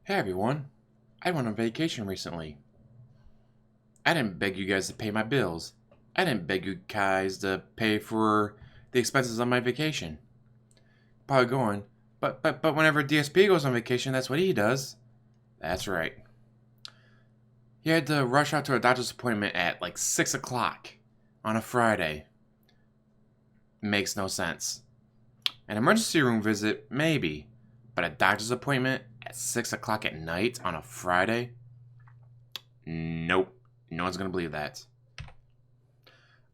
Hey everyone, I went on vacation recently. I didn't beg you guys to pay my bills. I didn't beg you guys to pay for the expenses on my vacation. Probably going, but whenever DSP goes on vacation, that's what he does. That's right. He had to rush out to a doctor's appointment at like 6 o'clock on a Friday. Makes no sense. An emergency room visit, maybe, but a doctor's appointment at 6 o'clock at night on a Friday? Nope. No one's gonna believe that.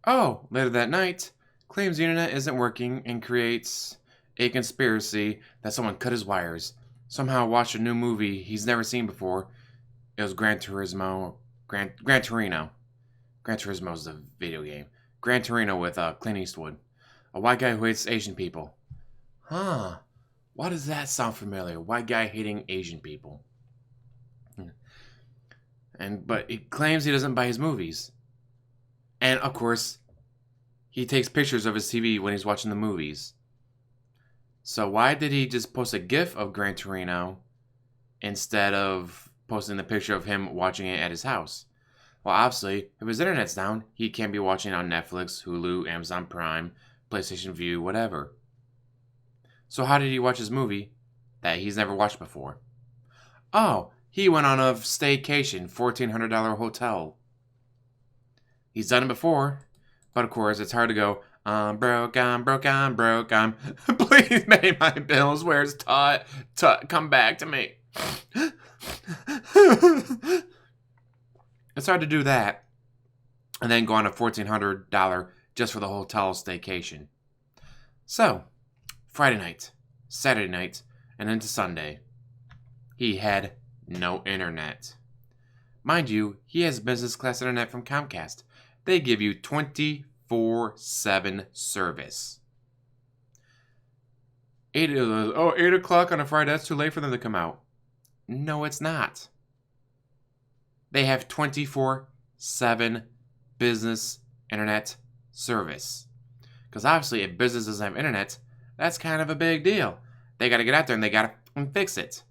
Oh, later that night, claims the internet isn't working and creates a conspiracy that someone cut his wires. Somehow watched a new movie he's never seen before. It was Gran Turismo. Gran Torino. Gran Turismo is the video game. Gran Torino with Clint Eastwood. A white guy who hates Asian people. Huh. Why does that sound familiar? White guy hating Asian people. But he claims he doesn't buy his movies. And of course, he takes pictures of his TV when he's watching the movies. So why did he just post a GIF of Gran Torino instead of posting the picture of him watching it at his house? Well, obviously, if his internet's down, he can't be watching it on Netflix, Hulu, Amazon Prime, PlayStation View, whatever. So how did he watch his movie that he's never watched before? Oh, he went on a staycation, $1,400 hotel. He's done it before, but of course, it's hard to go, I'm broke, please pay my bills, where's Tut? Tut, come back to me. It's hard to do that, and then go on a $1,400 just for the hotel staycation. So, Friday night, Saturday night, and into Sunday, he had no internet. Mind you, he has business class internet from Comcast. They give you 24/7 service. 8 o'clock on a Friday, that's too late for them to come out. No, it's not. They have 24/7 business internet service. Because obviously, if business doesn't have internet, that's kind of a big deal. They got to get out there and they got to fix it.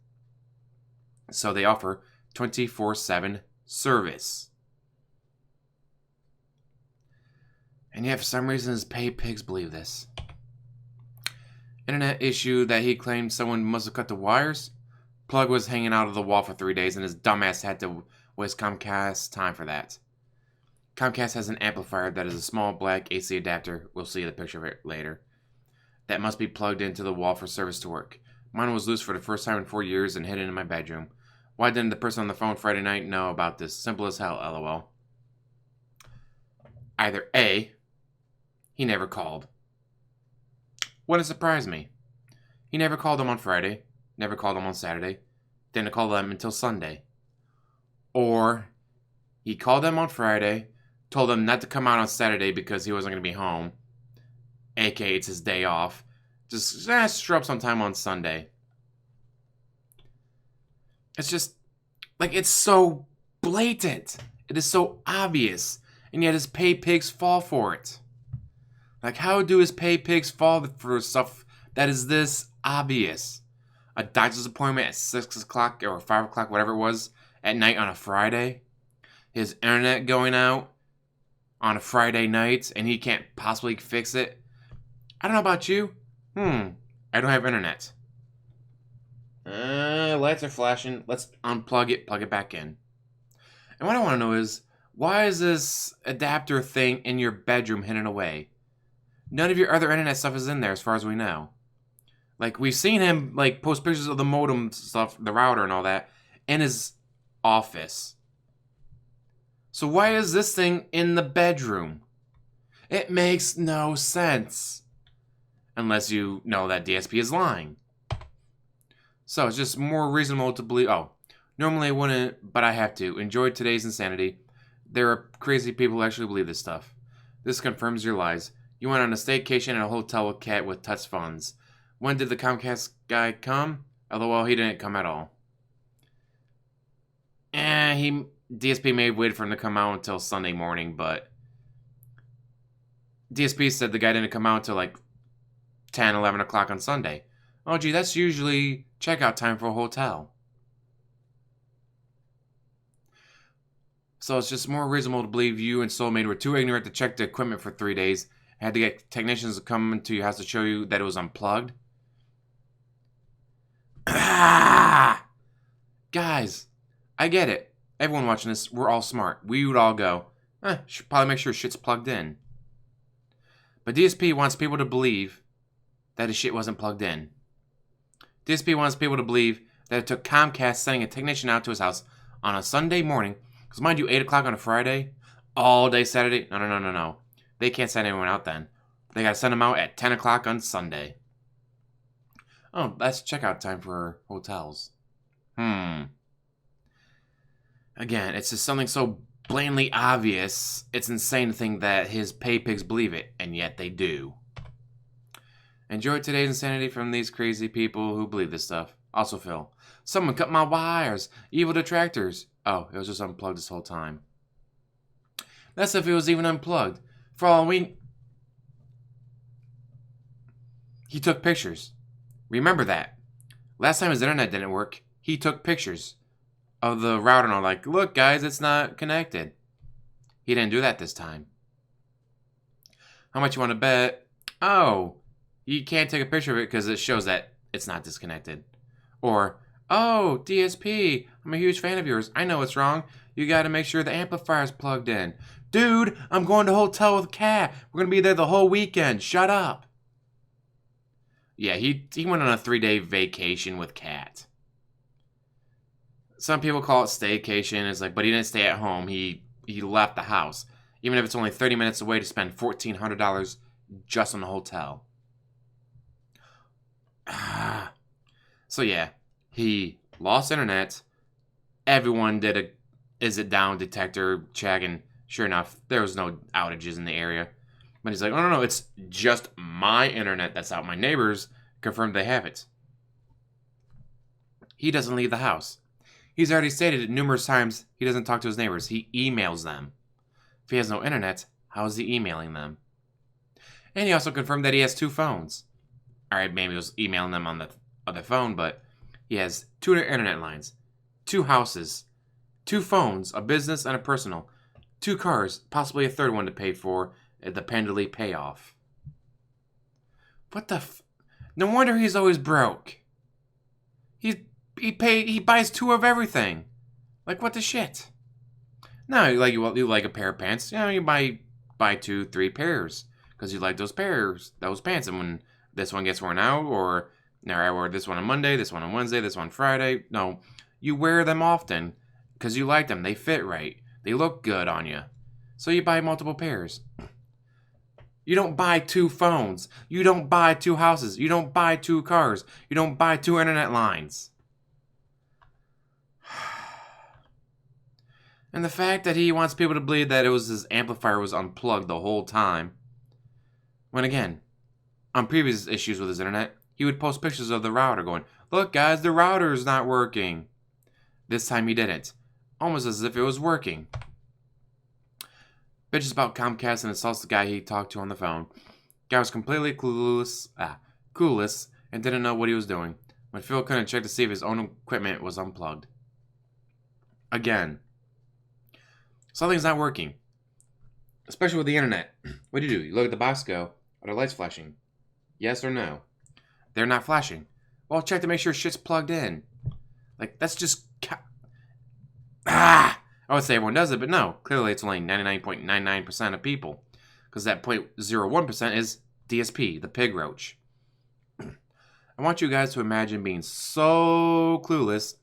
So they offer 24/7 service. And yet, for some reason, his paid pigs believe this. Internet issue that he claimed someone must have cut the wires. Plug was hanging out of the wall for 3 days, and his dumbass had to waste Comcast's time for that. Comcast has an amplifier that is a small black AC adapter. We'll see the picture of it later. That must be plugged into the wall for service to work. Mine was loose for the first time in 4 years and hidden in my bedroom. Why didn't the person on the phone Friday night know about this? Simple as hell, lol. Either A, he never called. Wouldn't surprise me. He never called them on Friday, never called them on Saturday, didn't call them until Sunday. Or he called them on Friday, told them not to come out on Saturday because he wasn't going to be home, aka it's his day off. Just show up sometime on Sunday. It's just, like, it's so blatant. It is so obvious. And yet his pay pigs fall for it. Like, how do his pay pigs fall for stuff that is this obvious? A doctor's appointment at 6 o'clock or 5 o'clock, whatever it was, at night on a Friday. His internet going out on a Friday night, and he can't possibly fix it. I don't know about you. I don't have internet. Lights are flashing. Let's unplug it, plug it back in. And what I want to know is, why is this adapter thing in your bedroom hidden away? None of your other internet stuff is in there as far as we know. Like, we've seen him, like, post pictures of the modem stuff, the router and all that, in his office. So why is this thing in the bedroom? It makes no sense. Unless you know that DSP is lying. So it's just more reasonable to believe, normally I wouldn't, but I have to. Enjoy today's insanity. There are crazy people who actually believe this stuff. This confirms your lies. You went on a staycation in a hotel with Cat with Tut's funds. When did the Comcast guy come? LOL, he didn't come at all. DSP may have waited for him to come out until Sunday morning, but DSP said the guy didn't come out until like 10, 11 o'clock on Sunday. Oh, gee, that's usually checkout time for a hotel. So it's just more reasonable to believe you and Soulmate were too ignorant to check the equipment for 3 days. Had to get technicians to come into your house to show you that it was unplugged. Ah! Guys, I get it. Everyone watching this, we're all smart. We would all go, should probably make sure shit's plugged in. But DSP wants people to believe that his shit wasn't plugged in. DSP wants people to believe that it took Comcast sending a technician out to his house on a Sunday morning. Because mind you, 8 o'clock on a Friday, all day Saturday. No. They can't send anyone out then. They gotta send them out at 10 o'clock on Sunday. Oh, that's checkout time for hotels. Again, it's just something so blatantly obvious, it's insane to think that his pay pigs believe it, and yet they do. Enjoy today's insanity from these crazy people who believe this stuff. Also, Phil, someone cut my wires. Evil detractors. Oh, it was just unplugged this whole time. That's if it was even unplugged. For all we... He took pictures. Remember that. Last time his internet didn't work, he took pictures of the router and all, like, look guys, it's not connected. He didn't do that this time. How much you want to bet? Oh, you can't take a picture of it because it shows that it's not disconnected. Or, oh, DSP, I'm a huge fan of yours. I know what's wrong. You got to make sure the amplifier's plugged in. Dude, I'm going to a hotel with Kat. We're going to be there the whole weekend. Shut up. Yeah, he went on a 3-day vacation with Kat. Some people call it staycation. It's like, but he didn't stay at home. He left the house. Even if it's only 30 minutes away to spend $1,400 just on the hotel. So yeah, he lost internet. Everyone did a is it down detector check, and sure enough, there was no outages in the area. But he's like, oh no, it's just my internet that's out. My neighbors confirmed they have it. He doesn't leave the house. He's already stated it numerous times he doesn't talk to his neighbors. He emails them. If he has no internet, how is he emailing them? And he also confirmed that he has 2 phones. Alright, maybe he was emailing them on the other phone, but he has 2 internet lines, 2 houses, 2 phones, a business and a personal, 2 cars, possibly a 3rd one to pay for the Pendley payoff. What the No wonder he's always broke. He buys 2 of everything. Like, what the shit? No, you like a pair of pants. You know, you buy 2, 3 pairs because you like those pants. And when this one gets worn out, or I wore this one on Monday, this one on Wednesday, this one Friday. No, you wear them often because you like them. They fit right. They look good on you. So you buy multiple pairs. You don't buy 2 phones. You don't buy 2 houses. You don't buy 2 cars. You don't buy 2 internet lines. And the fact that he wants people to believe that his amplifier was unplugged the whole time. When again, on previous issues with his internet, he would post pictures of the router going, look guys, the router's not working. This time he didn't. Almost as if it was working. Bitches about Comcast and insults the guy he talked to on the phone. Guy was completely clueless, and didn't know what he was doing. When Phil couldn't check to see if his own equipment was unplugged. Again. Something's not working. Especially with the internet. What do? You look at the box, go, are the lights flashing? Yes or no? They're not flashing. Well, check to make sure shit's plugged in. Like, that's just... I would say everyone does it, but no. Clearly, it's only 99.99% of people. Because that 0.01% is DSP, the pig roach. I want you guys to imagine being so clueless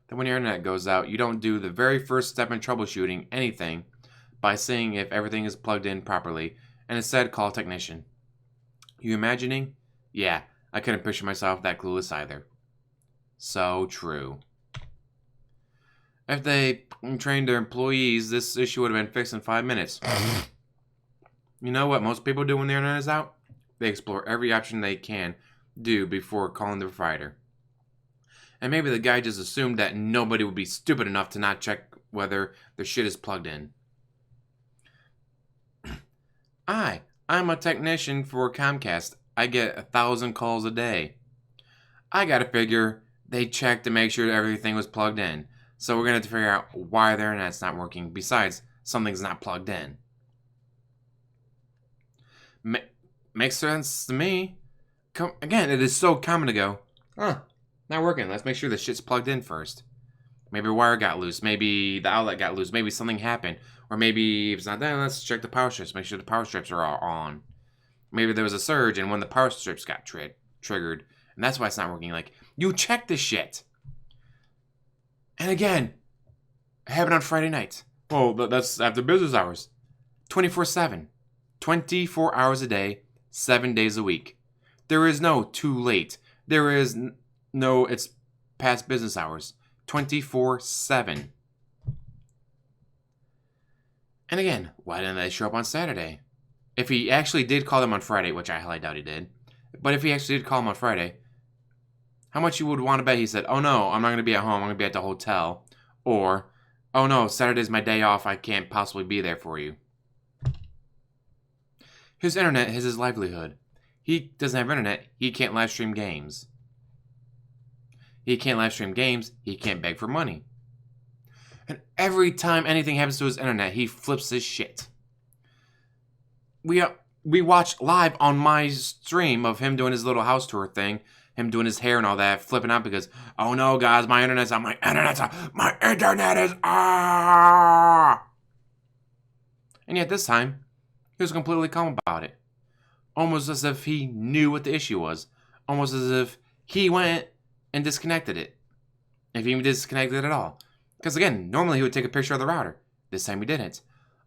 that when your internet goes out, you don't do the very first step in troubleshooting anything by seeing if everything is plugged in properly, and instead call a technician. You imagining? Yeah, I couldn't picture myself that clueless either. So true. If they trained their employees, this issue would have been fixed in 5 minutes. You know what most people do when their internet is out? They explore every option they can do before calling the provider. And maybe the guy just assumed that nobody would be stupid enough to not check whether their shit is plugged in. I'm a technician for Comcast. I get 1,000 calls a day. I gotta figure they checked to make sure everything was plugged in. So we're going to have to figure out why their internet's not working, besides something's not plugged in. Makes sense to me. Again, it is so common to go, not working. Let's make sure the shit's plugged in first. Maybe a wire got loose. Maybe the outlet got loose. Maybe something happened. Or maybe if it's not there, let's check the power strips. Make sure the power strips are all on. Maybe there was a surge and one of the power strips got triggered. And that's why it's not working. Like, you check this shit. And again, it happened on Friday night. Well, that's after business hours. 24/7. 24 hours a day, 7 days a week. There is no too late. There is no it's past business hours. 24/7. And again, why didn't they show up on Saturday? If he actually did call them on Friday, which I highly doubt he did, but if he actually did call them on Friday, how much you would want to bet he said, oh no, I'm not going to be at home, I'm going to be at the hotel, or, oh no, Saturday's my day off, I can't possibly be there for you. His internet is his livelihood. He doesn't have internet, he can't live stream games. He can't live stream games, he can't beg for money. And every time anything happens to his internet, he flips his shit. We watched live on my stream of him doing his little house tour thing, him doing his hair and all that, flipping out because, oh no, guys, my internet is And yet this time, he was completely calm about it. Almost as if he knew what the issue was. Almost as if he went and disconnected it. If he even disconnected it at all. Because again, normally he would take a picture of the router. This time he didn't.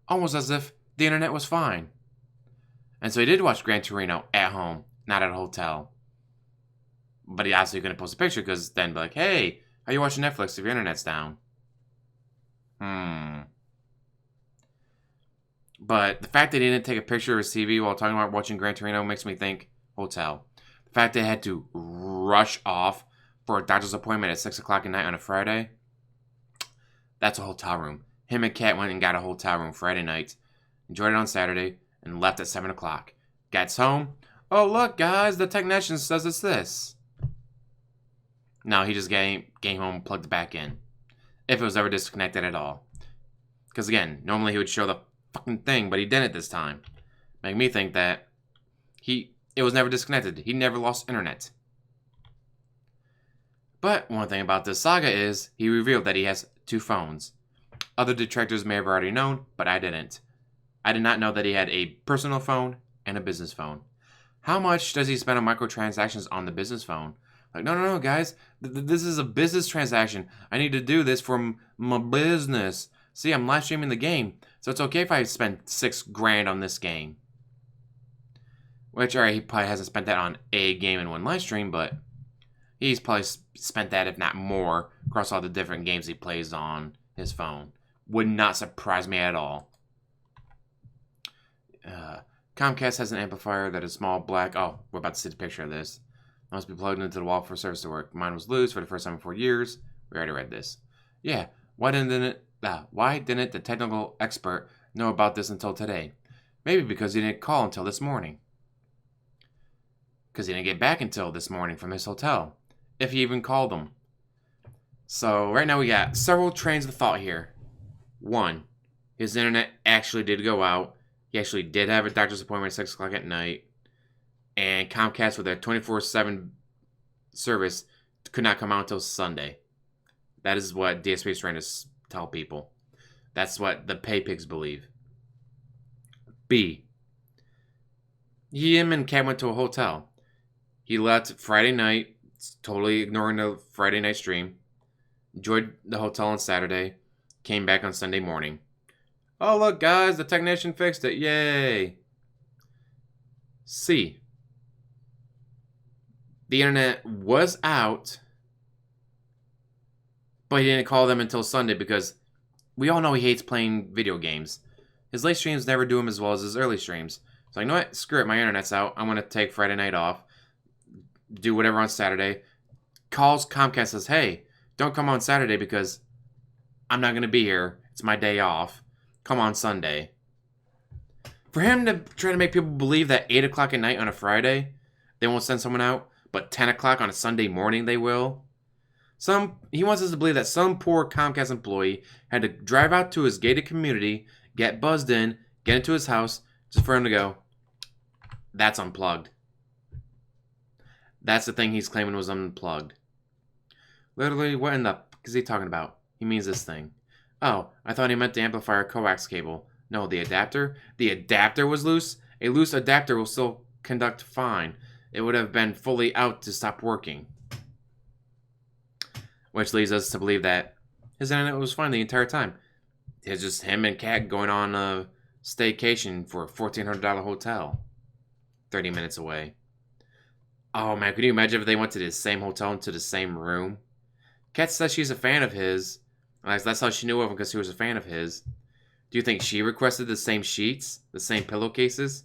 Almost as if the internet was fine. And so he did watch Gran Torino at home, not at a hotel. But he obviously couldn't post a picture because then be like, hey, how are you watching Netflix if your internet's down? But the fact that he didn't take a picture of his TV while talking about watching Gran Torino makes me think hotel. The fact that he had to rush off for a doctor's appointment at 6 o'clock at night on a Friday, that's a hotel room. Him and Kat went and got a hotel room Friday night, enjoyed it on Saturday, and left at 7 o'clock. Gets home. Oh, look, guys, the technician says it's this. No, he just came home and plugged it back in. If it was ever disconnected at all. Because again, normally he would show the fucking thing, but he didn't this time. Make me think that it was never disconnected. He never lost internet. But one thing about this saga is he revealed that he has 2 phones. Other detractors may have already known, but I didn't. I did not know that he had a personal phone and a business phone. How much does he spend on microtransactions on the business phone? Like, no, guys. This is a business transaction. I need to do this for my business. See, I'm live streaming the game, so it's okay if I spend $6,000 on this game. Which, alright, he probably hasn't spent that on a game in one live stream, but he's probably spent that, if not more, across all the different games he plays on his phone. Would not surprise me at all. Comcast has an amplifier that is small, black. Oh, we're about to see the picture of this. Must be plugged into the wall for service to work. Mine was loose for the first time in 4 years. We already read this. Yeah, why didn't the technical expert know about this until today? Maybe because he didn't call until this morning. Because he didn't get back until this morning from his hotel. If he even called them. So, right now we got several trains of thought here. 1, his internet actually did go out. He actually did have a doctor's appointment at 6 o'clock at night. And Comcast, with their 24/7 service, could not come out until Sunday. That is what DSP is trying to tell people. That's what the pay pigs believe. B, him and Kat went to a hotel. He left Friday night, totally ignoring the Friday night stream. Enjoyed the hotel on Saturday. Came back on Sunday morning. Oh, look, guys, the technician fixed it. Yay. C, the internet was out, but he didn't call them until Sunday because we all know he hates playing video games. His late streams never do him as well as his early streams. So, you know what? Screw it. My internet's out. I'm going to take Friday night off. Do whatever on Saturday. Calls Comcast, says, hey, don't come on Saturday because I'm not going to be here. It's my day off. Come on Sunday. For him to try to make people believe that 8 o'clock at night on a Friday, they won't send someone out, but 10 o'clock on a Sunday morning they will. He wants us to believe that some poor Comcast employee had to drive out to his gated community, get buzzed in, get into his house, just for him to go, that's unplugged. That's the thing he's claiming was unplugged. Literally, what in the fuck is he talking about? He means this thing. Oh, I thought he meant the amplifier coax cable. No, the adapter? The adapter was loose? A loose adapter will still conduct fine. It would have been fully out to stop working. Which leads us to believe that his internet was fine the entire time. It's just him and Kat going on a staycation for a $1,400 hotel. 30 minutes away. Oh man, could you imagine if they went to the same hotel into the same room? Kat says she's a fan of his. That's how she knew of him, because he was a fan of his. Do you think she requested the same sheets? The same pillowcases?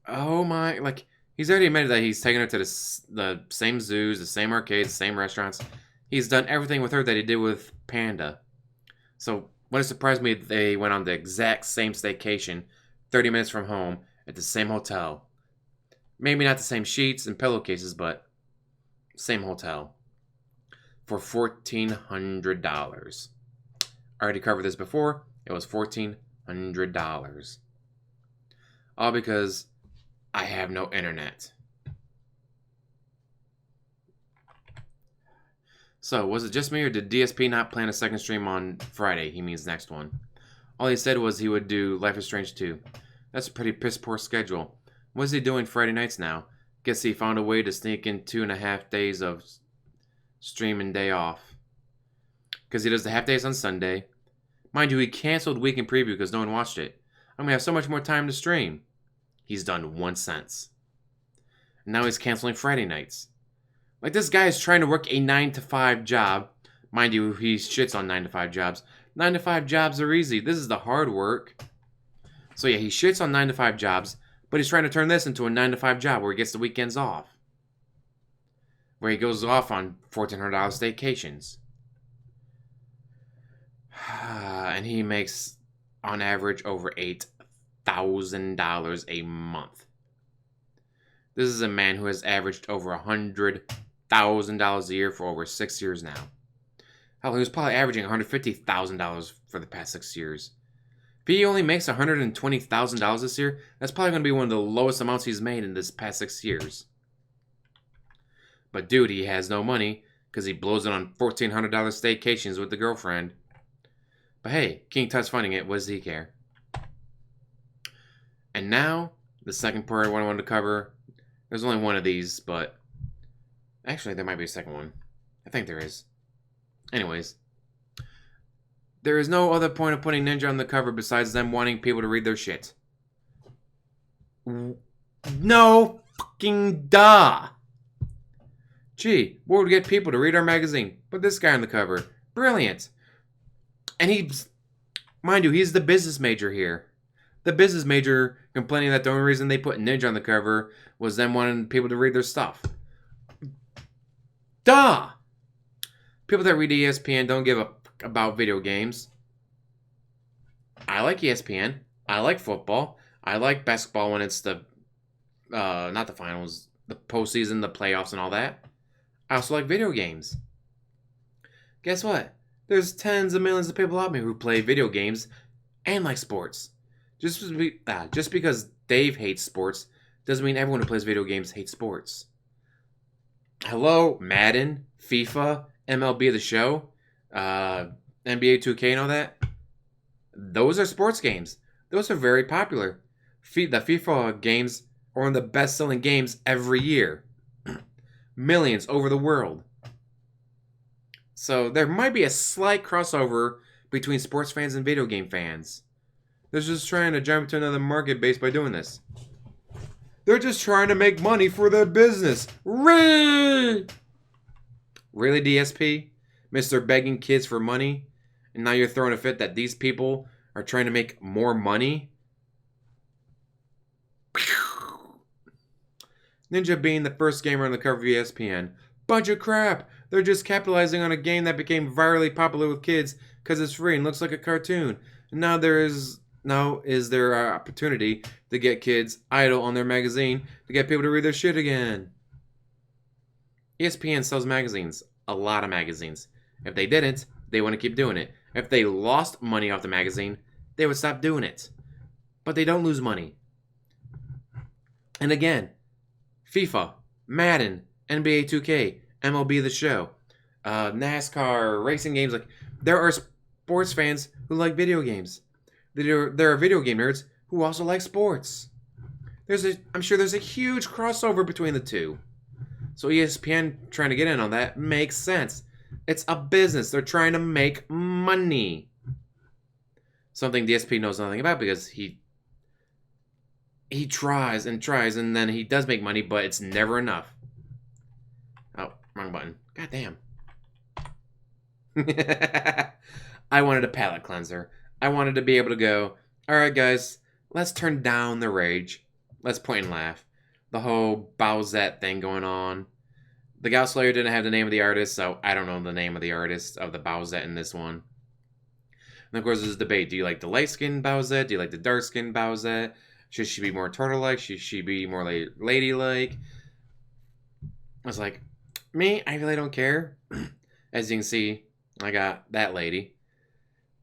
Oh my, like, he's already admitted that he's taken her to the same zoos, the same arcades, the same restaurants. He's done everything with her that he did with Panda. So, wouldn't it surprise me if they went on the exact same staycation, 30 minutes from home, at the same hotel. Maybe not the same sheets and pillowcases, but same hotel. For $1,400. I already covered this before. It was $1,400. All because I have no internet. So, was it just me, or did DSP not plan a second stream on Friday? He means next one. All he said was he would do Life is Strange 2. That's a pretty piss-poor schedule. What is he doing Friday nights now? Guess he found a way to sneak in 2.5 days of streaming day off. Because he does the half days on Sunday. Mind you, he canceled Weekend Preview because no one watched it. I'm going to have so much more time to stream. He's done one since. And now he's canceling Friday nights. Like, this guy is trying to work a 9-to-5 job. Mind you, he shits on 9-to-5 jobs. 9-to-5 jobs are easy. This is the hard work. So yeah, he shits on 9-to-5 jobs, but he's trying to turn this into a 9-to-5 job where he gets the weekends off. Where he goes off on $1,400 staycations. And he makes, on average, over $8,000 a month. This is a man who has averaged over $100,000 a year for over 6 years now. Hell, he was probably averaging $150,000 for the past 6 years. If he only makes $120,000 this year, that's probably going to be one of the lowest amounts he's made in this past 6 years. But dude, he has no money because he blows it on $1,400 staycations with the girlfriend. But hey, King Tut's funding it. What does he care? And now, the second part I wanted to cover. There's only one of these, but actually there might be a second one. I think there is. Anyways. There is no other point of putting Ninja on the cover besides them wanting people to read their shit. No fucking duh. Gee, what would get people to read our magazine? Put this guy on the cover. Brilliant. And he's, mind you, he's the business major here. The business major complaining that the only reason they put Ninja on the cover was them wanting people to read their stuff. Duh! People that read ESPN don't give a fuck about video games. I like ESPN. I like football. I like basketball when it's the, not the finals, the postseason, the playoffs, and all that. I also like video games. Guess what? There's tens of millions of people out there who play video games and like sports. Just because Dave hates sports doesn't mean everyone who plays video games hates sports. Hello, Madden, FIFA, MLB The Show, NBA 2K and all that. Those are sports games. Those are very popular. The FIFA games are one of the best-selling games every year. Millions over the world. So there might be a slight crossover between sports fans and video game fans. They're just trying to jump to another market base by doing this. They're just trying to make money for their business. Really, DSP? Mr. Begging kids for money? And now you're throwing a fit that these people are trying to make more money? Ninja being the first gamer on the cover of ESPN. Bunch of crap. They're just capitalizing on a game that became virally popular with kids because it's free and looks like a cartoon. And now is there an opportunity to get kids idle on their magazine to get people to read their shit again. ESPN sells magazines, a lot of magazines. If they didn't, they wouldn't keep doing it. If they lost money off the magazine, they would stop doing it. But they don't lose money. And again, FIFA, Madden, NBA 2K, MLB The Show, NASCAR, racing games. Like, there are sports fans who like video games. There are video game nerds who also like sports. I'm sure there's a huge crossover between the two. So ESPN trying to get in on that makes sense. It's a business. They're trying to make money. Something DSP knows nothing about because he tries and tries and then he does make money, but it's never enough. Oh, wrong button. God damn. I wanted a palate cleanser. I wanted to be able to go, alright guys, let's turn down the rage. Let's point and laugh. The whole Bowsette thing going on. The Gout Slayer didn't have the name of the artist, so I don't know the name of the artist of the Bowsette in this one. And of course, there's a debate. Do you like the light-skinned Bowsette? Do you like the dark-skinned Bowsette? Should she be more turtle-like? Should she be more ladylike? I was like, me, I really don't care. As you can see, I got that lady.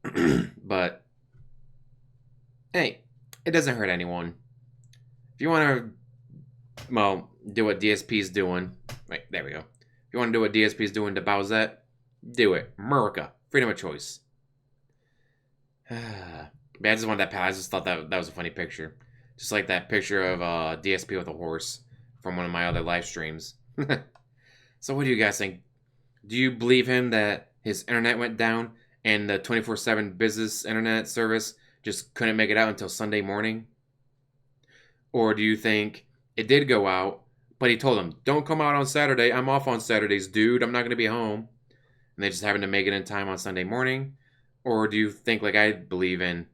But, hey, it doesn't hurt anyone. If you want to, well, do what DSP's doing. Right, there we go. If you want to do what DSP's doing to Bowsette, do it. America. Freedom of choice. But I just wanted that pal. I just thought that was a funny picture. Just like that picture of DSP with a horse from one of my other live streams. So what do you guys think? Do you believe him that his internet went down and the 24/7 business internet service just couldn't make it out until Sunday morning? Or do you think it did go out, but he told them, don't come out on Saturday. I'm off on Saturdays, dude. I'm not going to be home. And they just happened to make it in time on Sunday morning? Or do you think, like I believe in,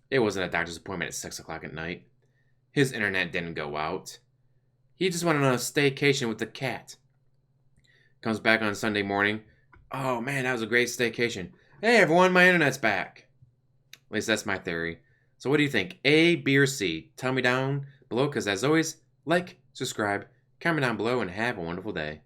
it wasn't a doctor's appointment at 6 o'clock at night? His internet didn't go out. He just went on a staycation with the cat. Comes back on Sunday morning. Oh, man, that was a great staycation. Hey, everyone, my internet's back. At least that's my theory. So what do you think? A, B, or C? Tell me down below, because as always, like, subscribe, comment down below, and have a wonderful day.